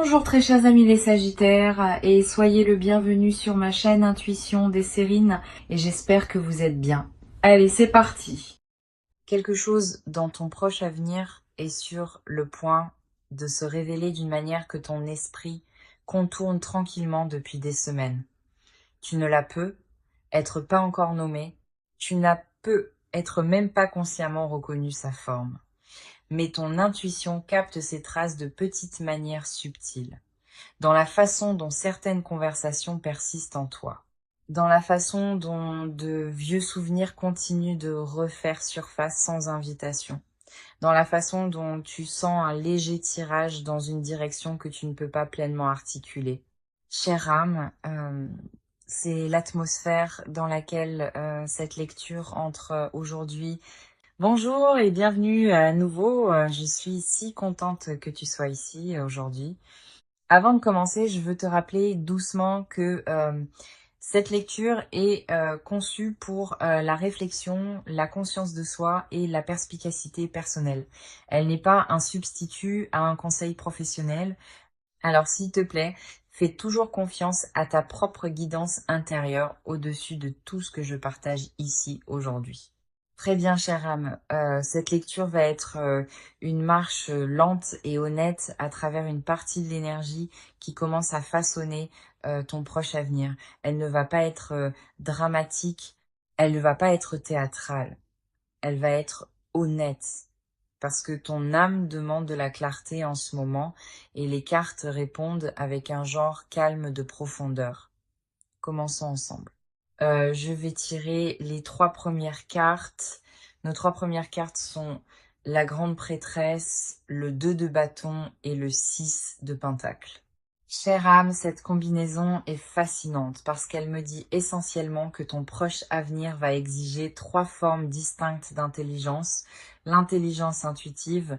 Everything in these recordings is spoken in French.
Bonjour très chers amis les Sagittaires et soyez le bienvenu sur ma chaîne Intuition des Sérines et j'espère que vous êtes bien. Allez, c'est parti. Quelque chose dans ton proche avenir est sur le point de se révéler d'une manière que ton esprit contourne tranquillement depuis des semaines. Tu ne la peux être pas encore nommée, tu n'as peux être même pas consciemment reconnu sa forme. Mais ton intuition capte ces traces de petites manières subtiles. Dans la façon dont certaines conversations persistent en toi, dans la façon dont de vieux souvenirs continuent de refaire surface sans invitation, dans la façon dont tu sens un léger tirage dans une direction que tu ne peux pas pleinement articuler. Chère âme, c'est l'atmosphère dans laquelle cette lecture entre aujourd'hui. Bonjour et bienvenue à nouveau, je suis si contente que tu sois ici aujourd'hui. Avant de commencer, je veux te rappeler doucement que cette lecture est conçue pour la réflexion, la conscience de soi et la perspicacité personnelle. Elle n'est pas un substitut à un conseil professionnel. Alors s'il te plaît, fais toujours confiance à ta propre guidance intérieure au-dessus de tout ce que je partage ici aujourd'hui. Très bien, chère âme. Cette lecture va être une marche lente et honnête à travers une partie de l'énergie qui commence à façonner ton proche avenir. Elle ne va pas être dramatique, elle ne va pas être théâtrale, elle va être honnête. Parce que ton âme demande de la clarté en ce moment et les cartes répondent avec un genre calme de profondeur. Commençons ensemble. Je vais tirer les 3 premières cartes. Nos 3 premières cartes sont la grande prêtresse, le 2 de bâton et le 6 de pentacle. Chère âme, cette combinaison est fascinante parce qu'elle me dit essentiellement que ton proche avenir va exiger 3 formes distinctes d'intelligence. L'intelligence intuitive,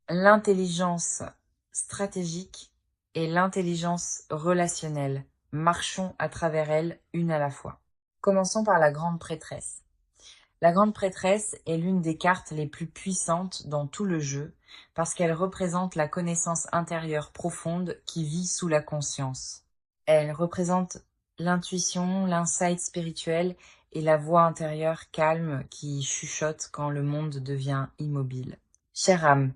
l'intelligence stratégique et l'intelligence relationnelle. Marchons à travers elles, une à la fois. Commençons par la grande prêtresse. La grande prêtresse est l'une des cartes les plus puissantes dans tout le jeu parce qu'elle représente la connaissance intérieure profonde qui vit sous la conscience. Elle représente l'intuition, l'insight spirituel et la voix intérieure calme qui chuchote quand le monde devient immobile. Chère âme,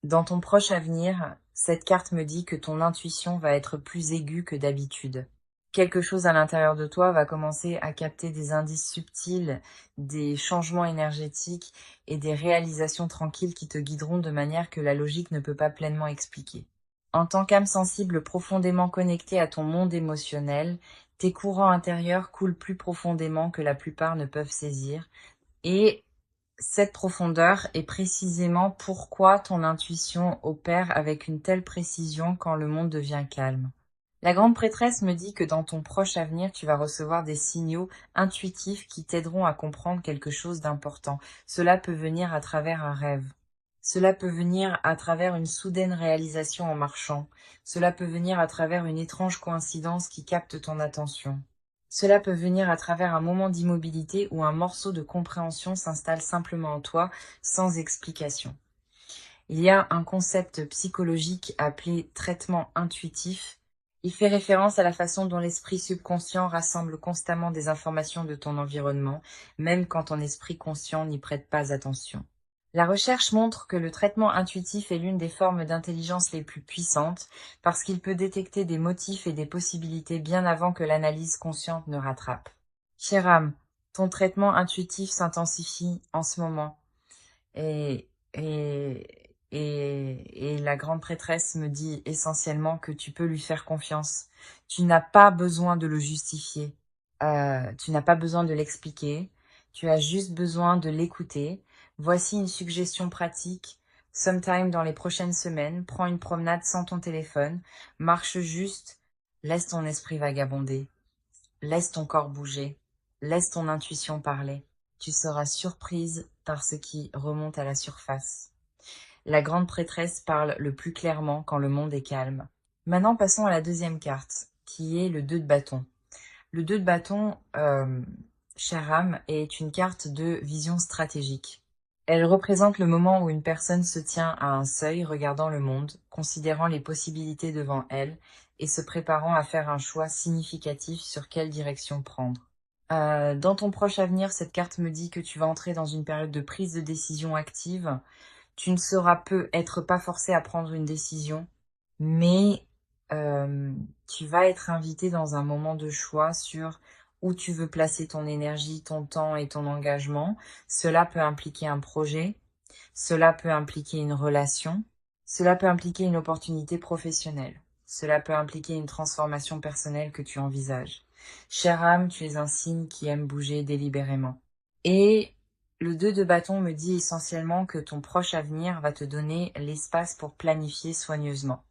dans ton proche avenir, cette carte me dit que ton intuition va être plus aiguë que d'habitude. Quelque chose à l'intérieur de toi va commencer à capter des indices subtils, des changements énergétiques et des réalisations tranquilles qui te guideront de manière que la logique ne peut pas pleinement expliquer. En tant qu'âme sensible profondément connectée à ton monde émotionnel, tes courants intérieurs coulent plus profondément que la plupart ne peuvent saisir et cette profondeur est précisément pourquoi ton intuition opère avec une telle précision quand le monde devient calme. La grande prêtresse me dit que dans ton proche avenir, tu vas recevoir des signaux intuitifs qui t'aideront à comprendre quelque chose d'important. Cela peut venir à travers un rêve. Cela peut venir à travers une soudaine réalisation en marchant. Cela peut venir à travers une étrange coïncidence qui capte ton attention. Cela peut venir à travers un moment d'immobilité où un morceau de compréhension s'installe simplement en toi, sans explication. Il y a un concept psychologique appelé traitement intuitif. Il fait référence à la façon dont l'esprit subconscient rassemble constamment des informations de ton environnement, même quand ton esprit conscient n'y prête pas attention. La recherche montre que le traitement intuitif est l'une des formes d'intelligence les plus puissantes parce qu'il peut détecter des motifs et des possibilités bien avant que l'analyse consciente ne rattrape. Chère âme, ton traitement intuitif s'intensifie en ce moment et la grande prêtresse me dit essentiellement que tu peux lui faire confiance. Tu n'as pas besoin de le justifier, tu n'as pas besoin de l'expliquer, tu as juste besoin de l'écouter. Voici une suggestion pratique. Sometime dans les prochaines semaines, prends une promenade sans ton téléphone, marche juste, laisse ton esprit vagabonder, laisse ton corps bouger, laisse ton intuition parler. Tu seras surprise par ce qui remonte à la surface. La grande prêtresse parle le plus clairement quand le monde est calme. Maintenant, passons à la deuxième carte, qui est le 2 de bâton. Le 2 de bâton, chère âme, est une carte de vision stratégique. Elle représente le moment où une personne se tient à un seuil, regardant le monde, considérant les possibilités devant elle et se préparant à faire un choix significatif sur quelle direction prendre. Dans ton proche avenir, cette carte me dit que tu vas entrer dans une période de prise de décision active. Tu ne seras peut-être pas forcé à prendre une décision, mais tu vas être invité dans un moment de choix sur où tu veux placer ton énergie, ton temps et ton engagement. Cela peut impliquer un projet, cela peut impliquer une relation, cela peut impliquer une opportunité professionnelle, cela peut impliquer une transformation personnelle que tu envisages. Chère âme, tu es un signe qui aime bouger délibérément. Et le 2 de bâton me dit essentiellement que ton proche avenir va te donner l'espace pour planifier soigneusement.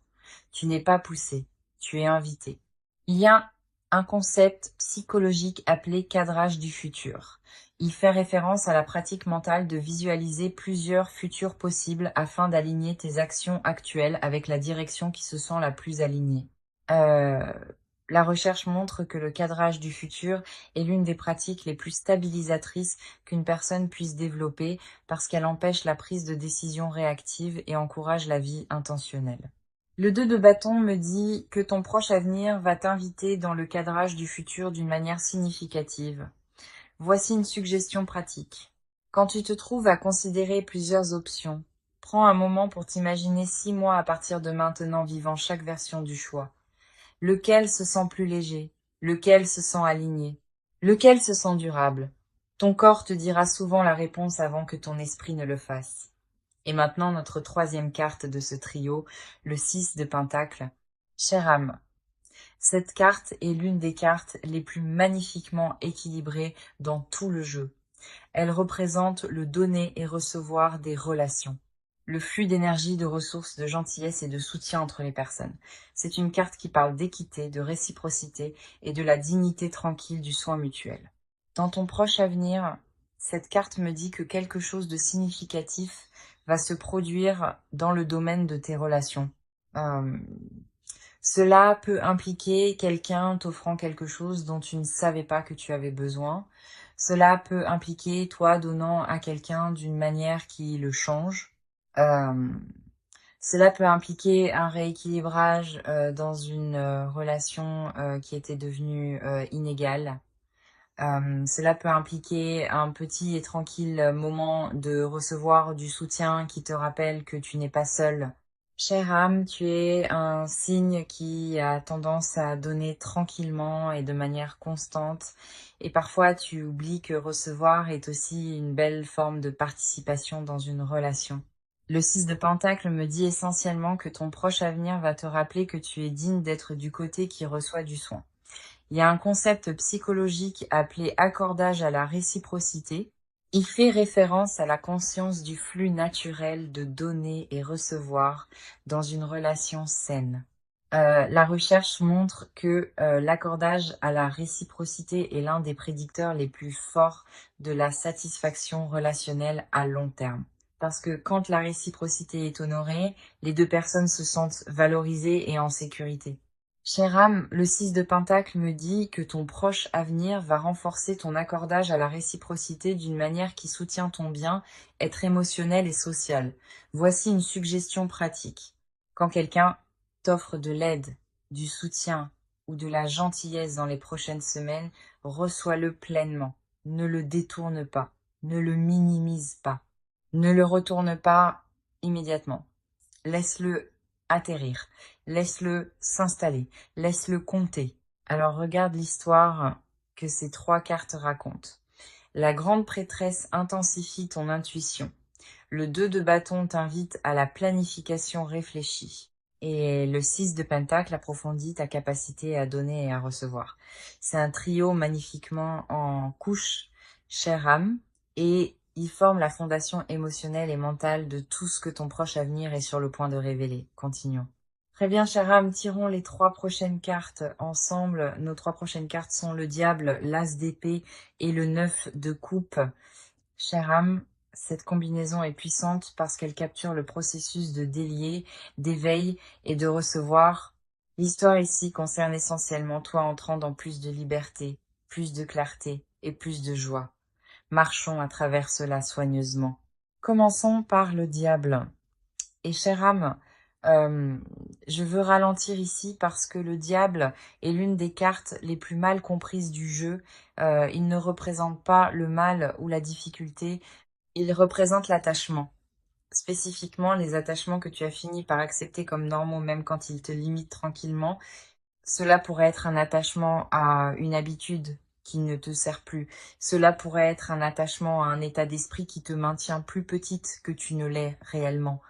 Tu n'es pas poussé, tu es invité. Il y a un concept psychologique appelé cadrage du futur. Il fait référence à la pratique mentale de visualiser plusieurs futurs possibles afin d'aligner tes actions actuelles avec la direction qui se sent la plus alignée. La recherche montre que le cadrage du futur est l'une des pratiques les plus stabilisatrices qu'une personne puisse développer parce qu'elle empêche la prise de décision réactive et encourage la vie intentionnelle. Le 2 de bâton me dit que ton proche avenir va t'inviter dans le cadrage du futur d'une manière significative. Voici une suggestion pratique. Quand tu te trouves à considérer plusieurs options, prends un moment pour t'imaginer 6 mois à partir de maintenant vivant chaque version du choix. Lequel se sent plus léger? Lequel se sent aligné? Lequel se sent durable? Ton corps te dira souvent la réponse avant que ton esprit ne le fasse. Et maintenant, notre troisième carte de ce trio, le 6 de Pentacle. Chère âme, cette carte est l'une des cartes les plus magnifiquement équilibrées dans tout le jeu. Elle représente le donner et recevoir des relations, le flux d'énergie, de ressources, de gentillesse et de soutien entre les personnes. C'est une carte qui parle d'équité, de réciprocité et de la dignité tranquille du soin mutuel. Dans ton proche avenir, cette carte me dit que quelque chose de significatif va se produire dans le domaine de tes relations. Cela peut impliquer quelqu'un t'offrant quelque chose dont tu ne savais pas que tu avais besoin. Cela peut impliquer toi donnant à quelqu'un d'une manière qui le change. Euh, Cela peut impliquer un rééquilibrage dans une relation qui était devenue inégale. Cela peut impliquer un petit et tranquille moment de recevoir du soutien qui te rappelle que tu n'es pas seul. Chère âme, tu es un signe qui a tendance à donner tranquillement et de manière constante. Et parfois, tu oublies que recevoir est aussi une belle forme de participation dans une relation. Le 6 de Pentacle me dit essentiellement que ton proche avenir va te rappeler que tu es digne d'être du côté qui reçoit du soin. Il y a un concept psychologique appelé accordage à la réciprocité. Il fait référence à la conscience du flux naturel de donner et recevoir dans une relation saine. La recherche montre que l'accordage à la réciprocité est l'un des prédicteurs les plus forts de la satisfaction relationnelle à long terme. Parce que quand la réciprocité est honorée, les deux personnes se sentent valorisées et en sécurité. Chère âme, le 6 de Pentacle me dit que ton proche avenir va renforcer ton accordage à la réciprocité d'une manière qui soutient ton bien-être émotionnel et social. Voici une suggestion pratique. Quand quelqu'un t'offre de l'aide, du soutien ou de la gentillesse dans les prochaines semaines, reçois-le pleinement. Ne le détourne pas, ne le minimise pas, ne le retourne pas immédiatement. Laisse-le atterrir, laisse-le s'installer, laisse-le compter. Alors regarde l'histoire que ces 3 cartes racontent. La grande prêtresse intensifie ton intuition. Le 2 de bâton t'invite à la planification réfléchie. Et le 6 de pentacle approfondit ta capacité à donner et à recevoir. C'est un trio magnifiquement en couche, chère âme, et il forme la fondation émotionnelle et mentale de tout ce que ton proche avenir est sur le point de révéler. Continuons. Très bien, chère âme, tirons les 3 prochaines cartes ensemble. Nos 3 prochaines cartes sont le diable, l'as d'épée et le 9 de coupe. Chère âme, cette combinaison est puissante parce qu'elle capture le processus de délier, d'éveil et de recevoir. L'histoire ici concerne essentiellement toi entrant dans plus de liberté, plus de clarté et plus de joie. Marchons à travers cela soigneusement. Commençons par le diable. Et chère âme, je veux ralentir ici parce que le diable est l'une des cartes les plus mal comprises du jeu. Il ne représente pas le mal ou la difficulté, il représente l'attachement. Spécifiquement, les attachements que tu as fini par accepter comme normaux, même quand ils te limitent tranquillement. Cela pourrait être un attachement à une habitude qui ne te sert plus. Cela pourrait être un attachement à un état d'esprit qui te maintient plus petite que tu ne l'es réellement.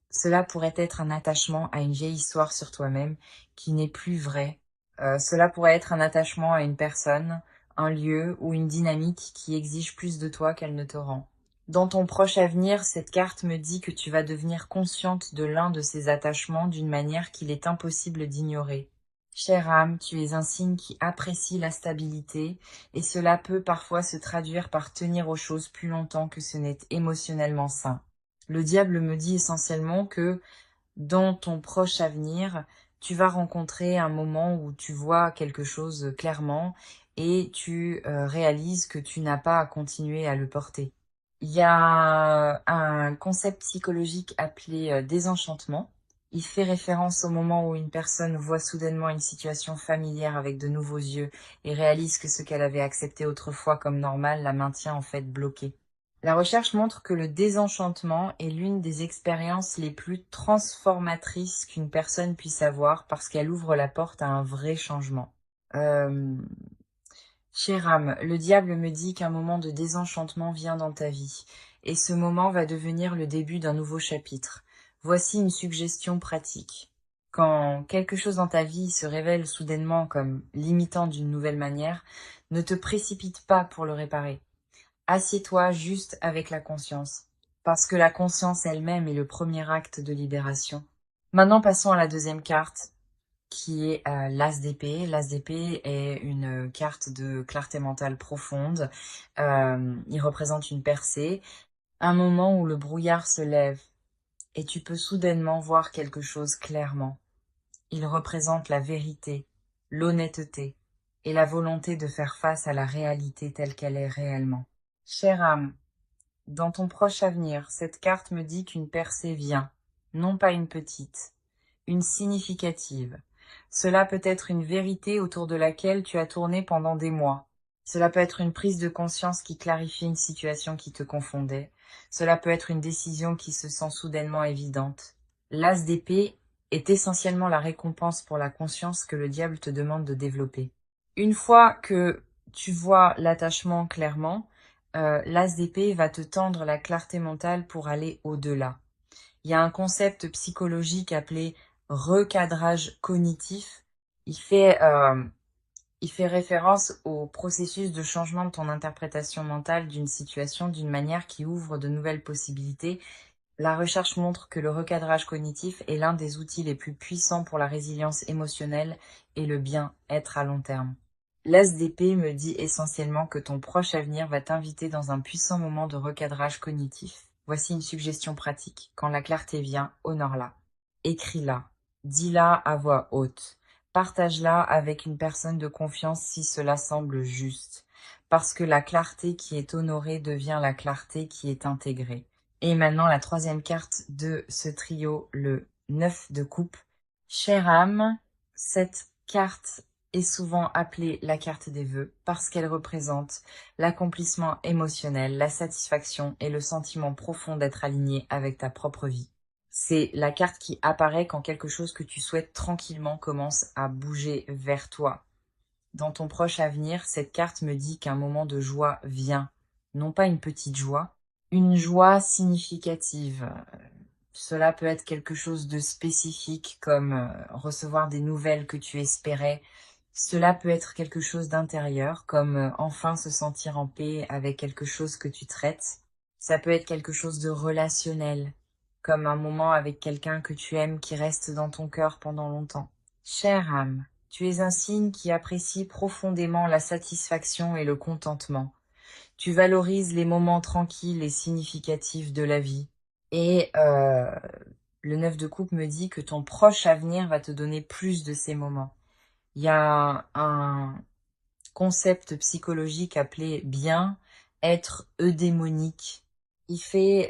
Cela pourrait être un attachement à une vieille histoire sur toi-même qui n'est plus vraie. Cela pourrait être un attachement à une personne, un lieu ou une dynamique qui exige plus de toi qu'elle ne te rend. Dans ton proche avenir, cette carte me dit que tu vas devenir consciente de l'un de ces attachements d'une manière qu'il est impossible d'ignorer. Chère âme, tu es un signe qui apprécie la stabilité et cela peut parfois se traduire par tenir aux choses plus longtemps que ce n'est émotionnellement sain. Le diable me dit essentiellement que dans ton proche avenir, tu vas rencontrer un moment où tu vois quelque chose clairement et tu réalises que tu n'as pas à continuer à le porter. Il y a un concept psychologique appelé désenchantement. Il fait référence au moment où une personne voit soudainement une situation familière avec de nouveaux yeux et réalise que ce qu'elle avait accepté autrefois comme normal la maintient en fait bloquée. La recherche montre que le désenchantement est l'une des expériences les plus transformatrices qu'une personne puisse avoir parce qu'elle ouvre la porte à un vrai changement. Euh, Chère âme, le diable me dit qu'un moment de désenchantement vient dans ta vie, et ce moment va devenir le début d'un nouveau chapitre. Voici une suggestion pratique. Quand quelque chose dans ta vie se révèle soudainement comme limitant d'une nouvelle manière, ne te précipite pas pour le réparer. Assieds-toi juste avec la conscience, parce que la conscience elle-même est le premier acte de libération. Maintenant, passons à la deuxième carte, qui est l'As d'épée. L'As d'épée est une carte de clarté mentale profonde. Il représente une percée, un moment où le brouillard se lève et tu peux soudainement voir quelque chose clairement. Il représente la vérité, l'honnêteté et la volonté de faire face à la réalité telle qu'elle est réellement. Chère âme, dans ton proche avenir, cette carte me dit qu'une percée vient, non pas une petite, une significative. Cela peut être une vérité autour de laquelle tu as tourné pendant des mois. Cela peut être une prise de conscience qui clarifie une situation qui te confondait. Cela peut être une décision qui se sent soudainement évidente. L'As d'épée est essentiellement la récompense pour la conscience que le diable te demande de développer. Une fois que tu vois l'attachement clairement, l'As d'épée va te tendre la clarté mentale pour aller au-delà. Il y a un concept psychologique appelé recadrage cognitif. Il fait, euh, il fait référence au processus de changement de ton interprétation mentale d'une situation d'une manière qui ouvre de nouvelles possibilités. La recherche montre que le recadrage cognitif est l'un des outils les plus puissants pour la résilience émotionnelle et le bien-être à long terme. L'As d'épée me dit essentiellement que ton proche avenir va t'inviter dans un puissant moment de recadrage cognitif. Voici une suggestion pratique. Quand la clarté vient, honore-la. Écris-la. Dis-la à voix haute. Partage-la avec une personne de confiance si cela semble juste. Parce que la clarté qui est honorée devient la clarté qui est intégrée. Et maintenant, la troisième carte de ce trio, le 9 de coupe. Chère âme, cette carte est souvent appelée la carte des vœux parce qu'elle représente l'accomplissement émotionnel, la satisfaction et le sentiment profond d'être aligné avec ta propre vie. C'est la carte qui apparaît quand quelque chose que tu souhaites tranquillement commence à bouger vers toi. Dans ton proche avenir, cette carte me dit qu'un moment de joie vient. Non pas une petite joie, une joie significative. Cela peut être quelque chose de spécifique comme recevoir des nouvelles que tu espérais. Cela peut être quelque chose d'intérieur comme enfin se sentir en paix avec quelque chose que tu traites. Ça peut être quelque chose de relationnel, comme un moment avec quelqu'un que tu aimes qui reste dans ton cœur pendant longtemps. Chère âme, tu es un signe qui apprécie profondément la satisfaction et le contentement. Tu valorises les moments tranquilles et significatifs de la vie. Et le 9 de coupe me dit que ton proche avenir va te donner plus de ces moments. Il y a un concept psychologique appelé bien être eudémonique. Il fait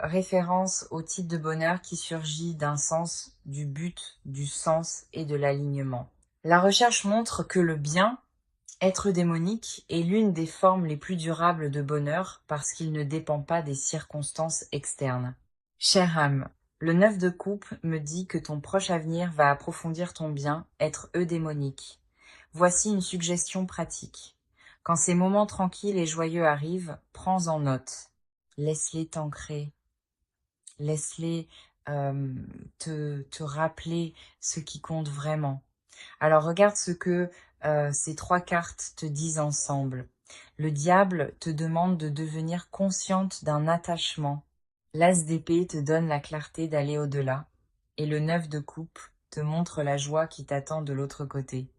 référence au type de bonheur qui surgit d'un sens du but, du sens et de l'alignement. La recherche montre que le bien, être démonique, est l'une des formes les plus durables de bonheur parce qu'il ne dépend pas des circonstances externes. Chère âme, le 9 de coupe me dit que ton proche avenir va approfondir ton bien, être eudémonique. Voici une suggestion pratique. Quand ces moments tranquilles et joyeux arrivent, prends en note. Laisse-les t'ancrer. Laisse-les te rappeler ce qui compte vraiment. Alors regarde ce que ces 3 cartes te disent ensemble. Le diable te demande de devenir consciente d'un attachement. L'as d'épée te donne la clarté d'aller au-delà. Et le 9 de coupe te montre la joie qui t'attend de l'autre côté.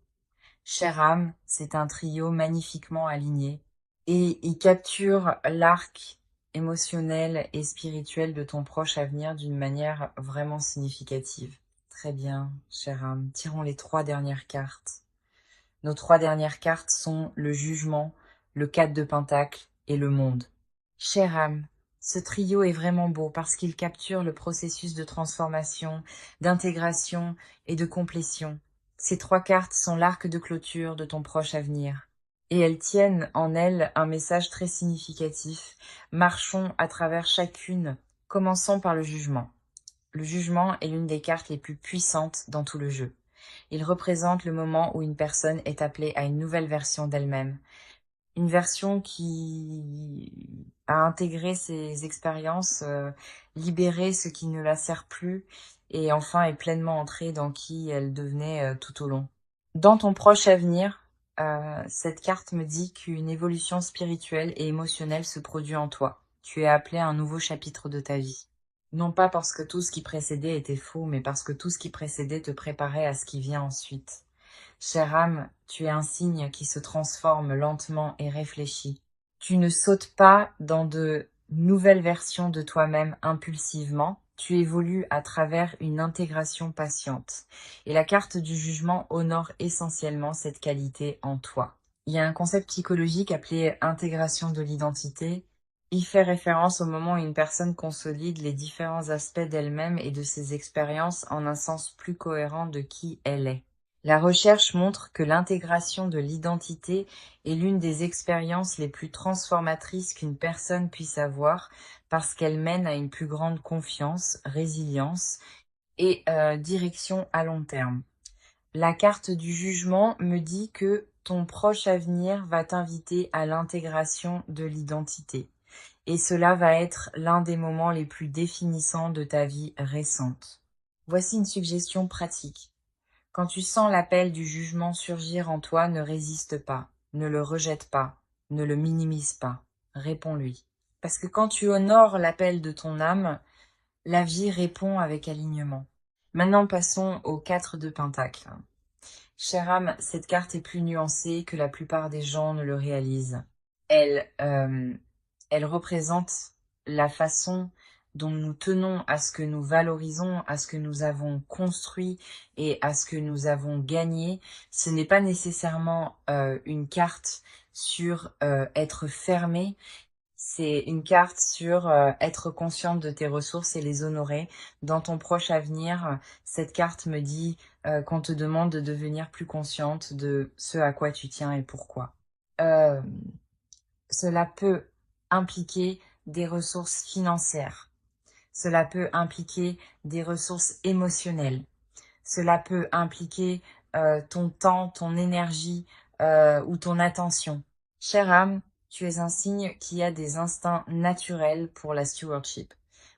Chère âme, c'est un trio magnifiquement aligné. Et il capture l'arc émotionnel et spirituel de ton proche avenir d'une manière vraiment significative. Très bien, chère âme. Tirons les 3 dernières cartes. Nos 3 dernières cartes sont le jugement, le 4 de pentacle et le monde. Chère âme, ce trio est vraiment beau parce qu'il capture le processus de transformation, d'intégration et de complétion. Ces 3 cartes sont l'arc de clôture de ton proche avenir. Et elles tiennent en elles un message très significatif. Marchons à travers chacune, commençons par le jugement. Le jugement est l'une des cartes les plus puissantes dans tout le jeu. Il représente le moment où une personne est appelée à une nouvelle version d'elle-même. Une version qui a intégré ses expériences, libéré ce qui ne la sert plus et enfin est pleinement entrée dans qui elle devenait tout au long. Dans ton proche avenir, cette carte me dit qu'une évolution spirituelle et émotionnelle se produit en toi. Tu es appelé à un nouveau chapitre de ta vie. Non pas parce que tout ce qui précédait était faux, mais parce que tout ce qui précédait te préparait à ce qui vient ensuite. Chère âme, tu es un signe qui se transforme lentement et réfléchit. Tu ne sautes pas dans de nouvelles versions de toi-même impulsivement, tu évolues à travers une intégration patiente. Et la carte du jugement honore essentiellement cette qualité en toi. Il y a un concept psychologique appelé intégration de l'identité. Il fait référence au moment où une personne consolide les différents aspects d'elle-même et de ses expériences en un sens plus cohérent de qui elle est. La recherche montre que l'intégration de l'identité est l'une des expériences les plus transformatrices qu'une personne puisse avoir parce qu'elle mène à une plus grande confiance, résilience et direction à long terme. La carte du jugement me dit que ton proche avenir va t'inviter à l'intégration de l'identité. Et cela va être l'un des moments les plus définissants de ta vie récente. Voici une suggestion pratique. Quand tu sens l'appel du jugement surgir en toi, ne résiste pas, ne le rejette pas, ne le minimise pas, réponds-lui. Parce que quand tu honores l'appel de ton âme, la vie répond avec alignement. Maintenant passons aux 4 de Pentacle. Chère âme, cette carte est plus nuancée que la plupart des gens ne le réalisent. Elle représente la façon dont nous tenons à ce que nous valorisons, à ce que nous avons construit et à ce que nous avons gagné. Ce n'est pas nécessairement une carte sur être fermé, c'est une carte sur être consciente de tes ressources et les honorer. Dans ton proche avenir, cette carte me dit qu'on te demande de devenir plus consciente de ce à quoi tu tiens et pourquoi. Cela peut impliquer des ressources financières. Cela peut impliquer des ressources émotionnelles. Cela peut impliquer ton temps, ton énergie ou ton attention. Chère âme, tu es un signe qui a des instincts naturels pour la stewardship.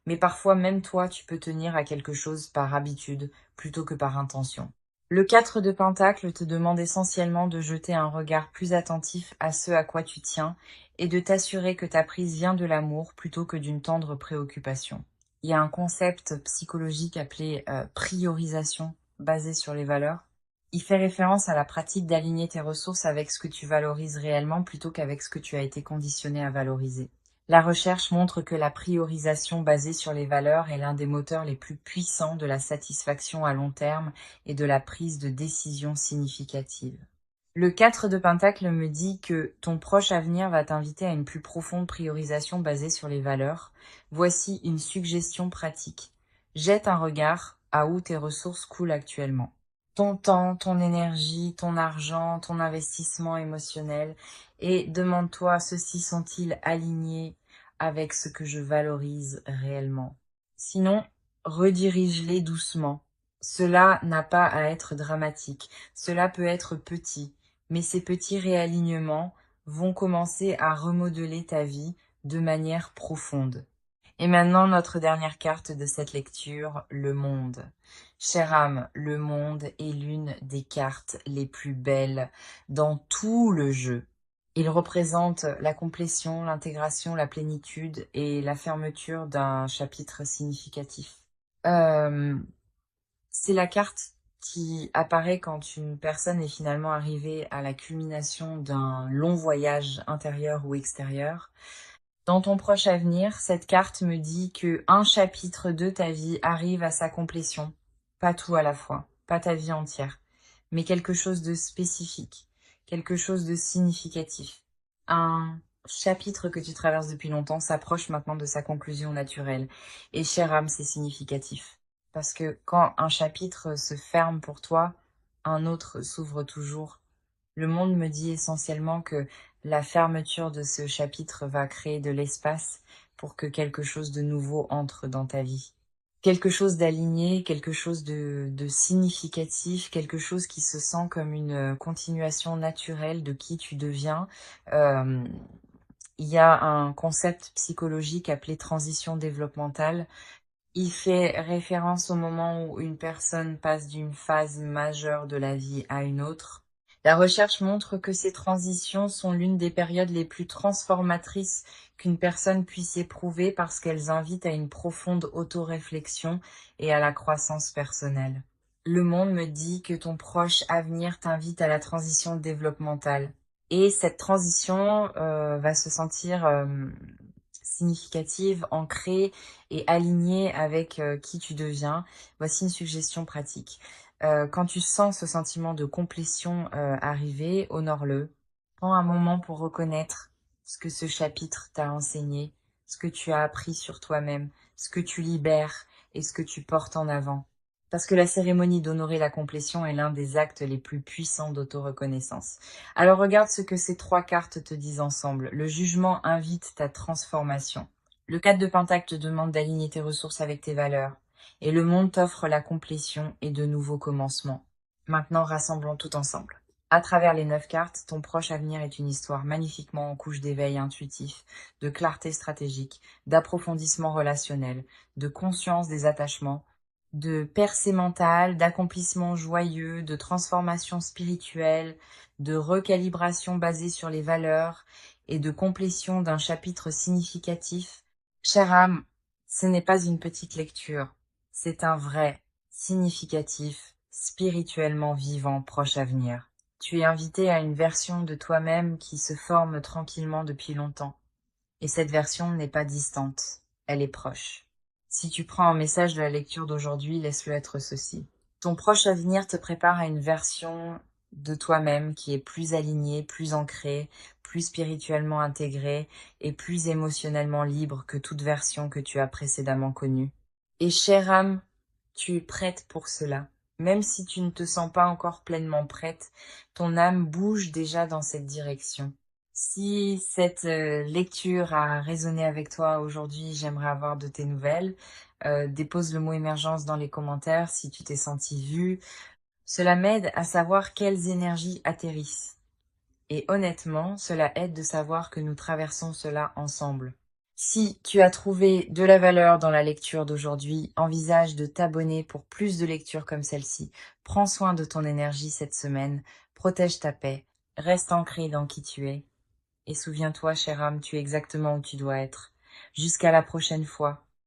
Mais parfois, même toi, tu peux tenir à quelque chose par habitude plutôt que par intention. Le 4 de Pentacle te demande essentiellement de jeter un regard plus attentif à ce à quoi tu tiens et de t'assurer que ta prise vient de l'amour plutôt que d'une tendre préoccupation. Il y a un concept psychologique appelé priorisation basé sur les valeurs. Il fait référence à la pratique d'aligner tes ressources avec ce que tu valorises réellement plutôt qu'avec ce que tu as été conditionné à valoriser. La recherche montre que la priorisation basée sur les valeurs est l'un des moteurs les plus puissants de la satisfaction à long terme et de la prise de décision significative. Le 4 de Pentacle me dit que ton proche avenir va t'inviter à une plus profonde priorisation basée sur les valeurs. Voici une suggestion pratique. Jette un regard à où tes ressources coulent actuellement. Ton temps, ton énergie, ton argent, ton investissement émotionnel, et demande-toi, ceux-ci sont-ils alignés avec ce que je valorise réellement? Sinon, redirige-les doucement. Cela n'a pas à être dramatique, cela peut être petit, mais ces petits réalignements vont commencer à remodeler ta vie de manière profonde. Et maintenant, notre dernière carte de cette lecture, le monde. Chère âme, le monde est l'une des cartes les plus belles dans tout le jeu. Il représente la complétion, l'intégration, la plénitude et la fermeture d'un chapitre significatif. C'est la carte qui apparaît quand une personne est finalement arrivée à la culmination d'un long voyage intérieur ou extérieur. Dans ton proche avenir, cette carte me dit que un chapitre de ta vie arrive à sa complétion. Pas tout à la fois, pas ta vie entière, mais quelque chose de spécifique, quelque chose de significatif. Un chapitre que tu traverses depuis longtemps s'approche maintenant de sa conclusion naturelle. Et chère âme, c'est significatif. Parce que quand un chapitre se ferme pour toi, un autre s'ouvre toujours. Le monde me dit essentiellement que la fermeture de ce chapitre va créer de l'espace pour que quelque chose de nouveau entre dans ta vie. Quelque chose d'aligné, quelque chose de significatif, quelque chose qui se sent comme une continuation naturelle de qui tu deviens. Il y a un concept psychologique appelé transition développementale. Il fait référence au moment où une personne passe d'une phase majeure de la vie à une autre. La recherche montre que ces transitions sont l'une des périodes les plus transformatrices qu'une personne puisse éprouver parce qu'elles invitent à une profonde autoréflexion et à la croissance personnelle. Le monde me dit que ton proche avenir t'invite à la transition développementale. Et cette transition va se sentir significative, ancrée et alignée avec qui tu deviens. Voici une suggestion pratique. Quand tu sens ce sentiment de complétion arriver, honore-le. Prends un moment pour reconnaître ce que ce chapitre t'a enseigné, ce que tu as appris sur toi-même, ce que tu libères et ce que tu portes en avant. Parce que la cérémonie d'honorer la complétion est l'un des actes les plus puissants d'autoreconnaissance. Alors regarde ce que ces trois cartes te disent ensemble. Le jugement invite ta transformation. Le 4 de Pentacle te demande d'aligner tes ressources avec tes valeurs. Et le monde t'offre la complétion et de nouveaux commencements. Maintenant, rassemblons tout ensemble. À travers les 9 cartes, ton proche avenir est une histoire magnifiquement en couche d'éveil intuitif, de clarté stratégique, d'approfondissement relationnel, de conscience des attachements, de percée mentale, d'accomplissement joyeux, de transformation spirituelle, de recalibration basée sur les valeurs et de complétion d'un chapitre significatif. Chère âme, ce n'est pas une petite lecture, c'est un vrai, significatif, spirituellement vivant proche avenir. Tu es invité à une version de toi-même qui se forme tranquillement depuis longtemps. Et cette version n'est pas distante, elle est proche. Si tu prends un message de la lecture d'aujourd'hui, laisse-le être ceci. Ton proche avenir te prépare à une version de toi-même qui est plus alignée, plus ancrée, plus spirituellement intégrée et plus émotionnellement libre que toute version que tu as précédemment connue. Et chère âme, tu es prête pour cela. Même si tu ne te sens pas encore pleinement prête, ton âme bouge déjà dans cette direction. Si cette lecture a résonné avec toi aujourd'hui, j'aimerais avoir de tes nouvelles. Dépose le mot émergence dans les commentaires si tu t'es senti vu. Cela m'aide à savoir quelles énergies atterrissent. Et honnêtement, cela aide de savoir que nous traversons cela ensemble. Si tu as trouvé de la valeur dans la lecture d'aujourd'hui, envisage de t'abonner pour plus de lectures comme celle-ci. Prends soin de ton énergie cette semaine, protège ta paix, reste ancré dans qui tu es. Et souviens-toi, chère âme, tu es exactement où tu dois être. Jusqu'à la prochaine fois.